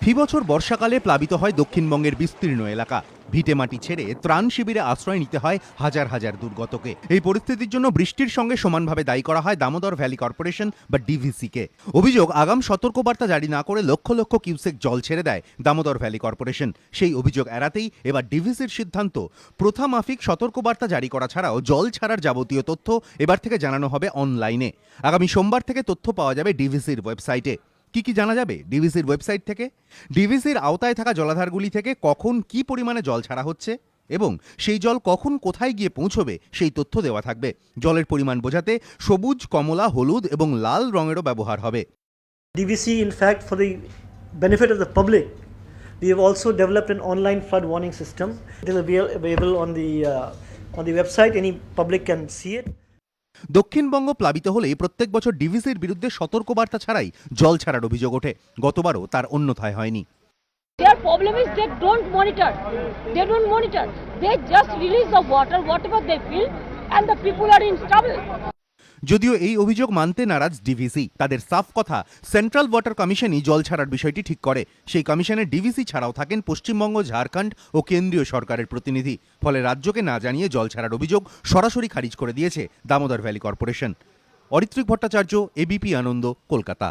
ফি বছর বর্ষাকালে প্লাবিত হয় দক্ষিণবঙ্গের বিস্তীর্ণ এলাকা। ভিটেমাটি ছেড়ে ত্রাণ শিবিরে আশ্রয় নিতে হয় হাজার হাজার দুর্গতকে। এই পরিস্থিতির জন্য বৃষ্টির সঙ্গে সমানভাবে দায়ী করা হয় দামোদর ভ্যালি কর্পোরেশন বা ডিভিসিকে। অভিযোগ, আগাম সতর্কবার্তা জারি না করে লক্ষ লক্ষ কিউসেক জল ছেড়ে দেয় দামোদর ভ্যালি কর্পোরেশন। সেই অভিযোগ এড়াতেই এবার ডিভিসির সিদ্ধান্ত, প্রথা মাফিক সতর্কবার্তা জারি করা ছাড়াও জল ছাড়ার যাবতীয় তথ্য এবার থেকে জানানো হবে অনলাইনে। আগামী সোমবার থেকে তথ্য পাওয়া যাবে ডিভিসির ওয়েবসাইটে। কি জানা যাবে ডিভিসির ওয়েবসাইট থেকে? ডিভিসির আওতায় থাকা জলাধারগুলি থেকে কখন কি পরিমাণে জল ছাড়া হচ্ছে এবং সেই জল কখন কোথায় গিয়ে পৌঁছবে সেই তথ্য দেওয়া থাকবে। জলের পরিমাণ বোঝাতে সবুজ, কমলা, হলুদ এবং লাল রঙেরও ব্যবহার হবে। DVC, in fact, for the benefit of the public, we have also developed an online flood warning system. It will be available on the website. Any public can see it. Dakshinbanga প্লাবিত হলেই প্রত্যেক বছর ডিভিসির বিরুদ্ধে সতর্কবার্তা ছাড়াই জল ছাড়ার অভিযোগ ওঠে। গতবারও তার অন্যথায় হয়নি। Their problem is they don't monitor. They don't monitor. They just release the water, whatever they feel, and the people are in trouble. যদিও এই অভিযোগ মানতে নারাজ ডিভিসি। তাদের সাফ কথা, সেন্ট্রাল ওয়াটার কমিশনই জল ছাড়ার বিষয়টি ঠিক করে। সেই কমিশনে ডিভিসি ছাড়াও থাকেন পশ্চিমবঙ্গ, ঝাড়খণ্ড ও কেন্দ্রীয় সরকারের প্রতিনিধি। ফলে রাজ্যকে না জানিয়ে জল ছাড়ার অভিযোগ সরাসরি খারিজ করে দিয়েছে Damodar valley corporation. Aritrik Bhattacharya, ABP Ananda, Kolkata.